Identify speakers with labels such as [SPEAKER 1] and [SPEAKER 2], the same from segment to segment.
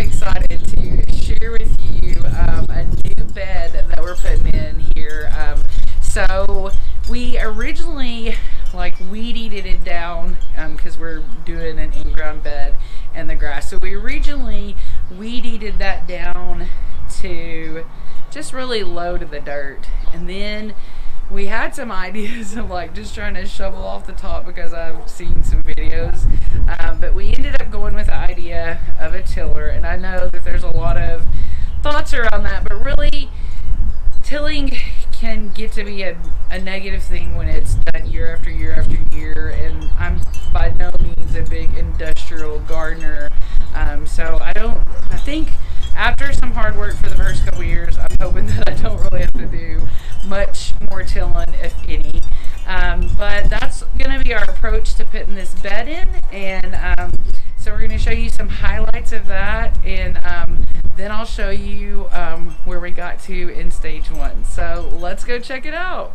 [SPEAKER 1] excited to share with you a new bed that we're putting in here. So we originally weed eated it down because we're doing an in-ground bed in the grass. So we originally weed eated that down to just really low to the dirt, and then we had some ideas of just trying to shovel off the top because I've seen some videos, but we ended up going with the idea of a tiller. And I know that there's a lot of thoughts around that, but really tilling can get to be a negative thing when it's done year after year after year, and I'm by no means a big industrial gardener, so I think after some hard work for the first couple years, I'm hoping that I don't really have to do much more tilling, if any. But that's going to be our approach to putting this bed in, and so we're going to show you some highlights of that, and then I'll show you where we got to in stage one. So let's go check it out.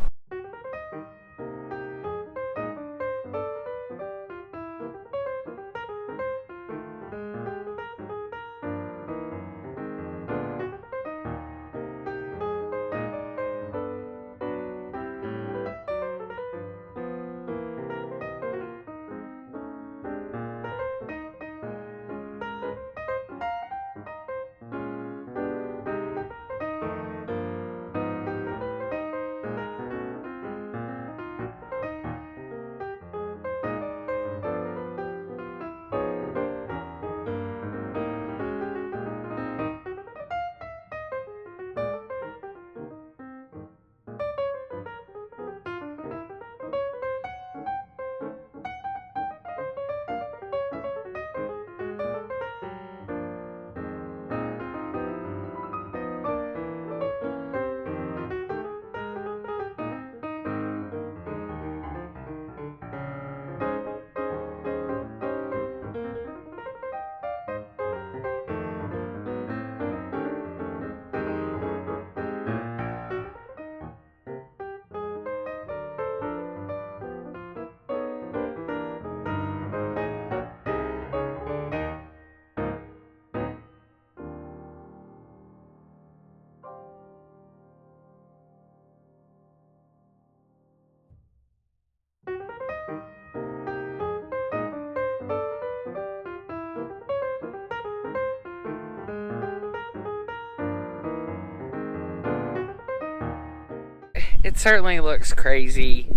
[SPEAKER 1] It certainly looks crazy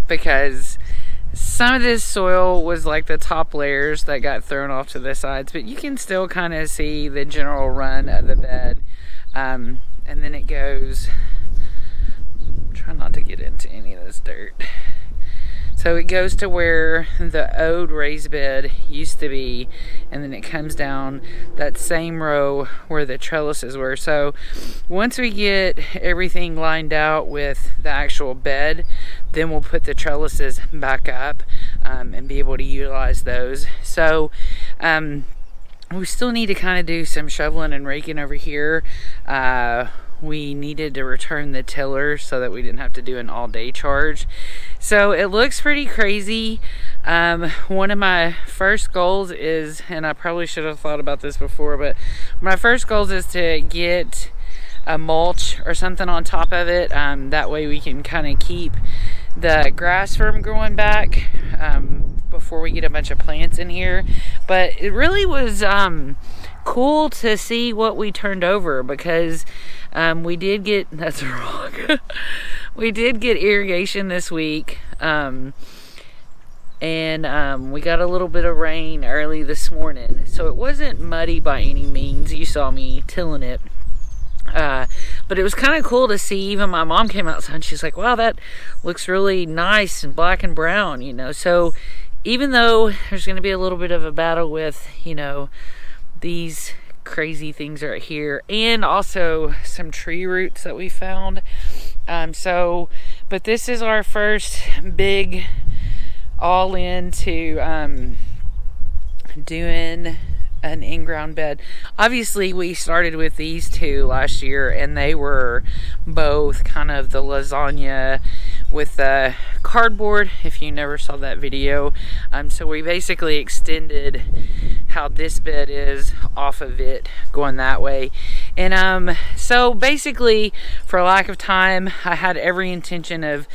[SPEAKER 1] because some of this soil was like the top layers that got thrown off to the sides, but you can still kind of see the general run of the bed. And then it goes, try not to get into any of this dirt. So it goes to where the old raised bed used to be, and then it comes down that same row where the trellises were. So once we get everything lined out with the actual bed, then we'll put the trellises back up and be able to utilize those. So we still need to kind of do some shoveling and raking over here. We needed to return the tiller so that we didn't have to do an all-day charge. So it looks pretty crazy. One of my first goals is, and I probably should have thought about this before, but my first goals is to get a mulch or something on top of it. That way we can kind of keep the grass from growing back before we get a bunch of plants in here. But it really was cool to see what we turned over, because we did get, that's wrong, we did get irrigation this week, and we got a little bit of rain early this morning, so it wasn't muddy by any means. You saw me tilling it, but it was kind of cool to see. Even my mom came outside and she's like, wow, that looks really nice and black and brown, you know. So even though there's going to be a little bit of a battle with, you know, these crazy things right here, and also some tree roots that we found, but this is our first big all into doing an in-ground bed. Obviously we started with these two last year, and they were both kind of the lasagna with the cardboard, if you never saw that video. So we basically extended how this bed is off of it going that way. And so basically, for lack of time, I had every intention of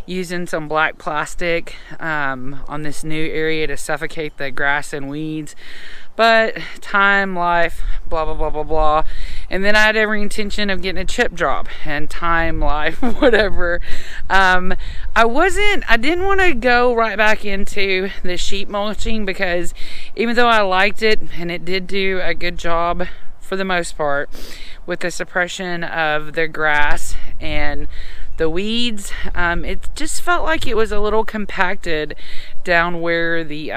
[SPEAKER 1] using some black plastic on this new area to suffocate the grass and weeds, but time, life, blah blah blah blah blah. And then I had every intention of getting a chip drop, and time, life, whatever. I didn't want to go right back into the sheet mulching, because even though I liked it and it did do a good job for the most part with the suppression of the grass and the weeds, it just felt like it was a little compacted down where the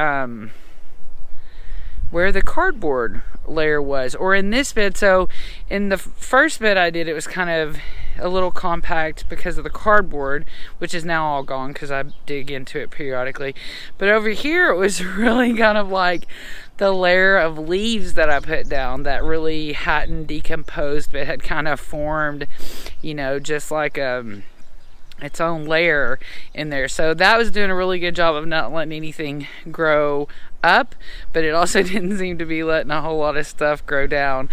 [SPEAKER 1] cardboard layer was, or in this bed. So in the first bed I did, it was kind of a little compact because of the cardboard, which is now all gone because I dig into it periodically. But over here it was really kind of like the layer of leaves that I put down that really hadn't decomposed but had kind of formed, just like its own layer in there. So that was doing a really good job of not letting anything grow up, but it also didn't seem to be letting a whole lot of stuff grow down.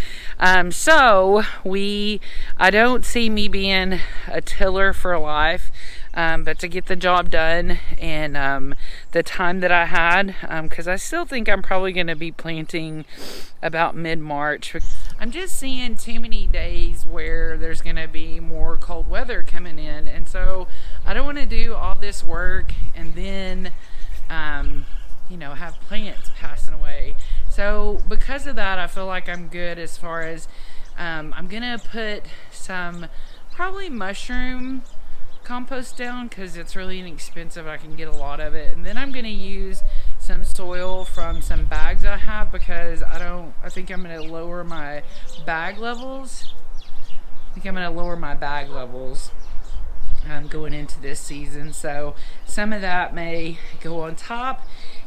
[SPEAKER 1] So I don't see me being a tiller for life, but to get the job done and the time that I had, because I still think I'm probably going to be planting about mid-March. I'm just seeing too many days where there's going to be more cold weather coming in, and so I don't want to do all this work and then have plants passing away. So because of that, I feel like I'm good as far as I'm gonna put some probably mushroom compost down because it's really inexpensive. I can get a lot of it, and then I'm gonna use some soil from some bags I have, because I think I'm gonna lower my bag levels. Going into this season, so some of that may go on top.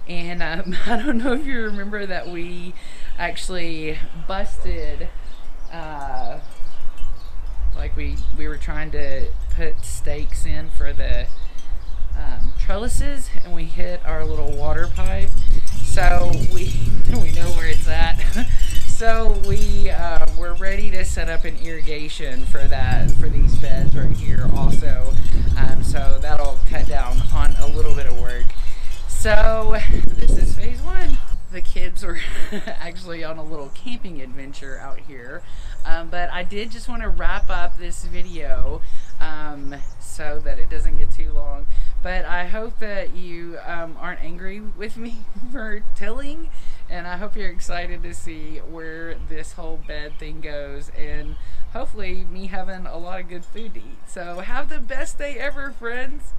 [SPEAKER 1] And I don't know if you remember that we actually busted, we were trying to put stakes in for the trellises, and we hit our little water pipe. So we know where it's at. So we're ready to set up an irrigation for these beds right here also. So that'll cut down on a little bit of work. So this is phase one. The kids were actually on a little camping adventure out here. But I did just want to wrap up this video so that it doesn't get too long. But I hope that you aren't angry with me for tilling, and I hope you're excited to see where this whole bed thing goes, and hopefully me having a lot of good food to eat. So have the best day ever, friends.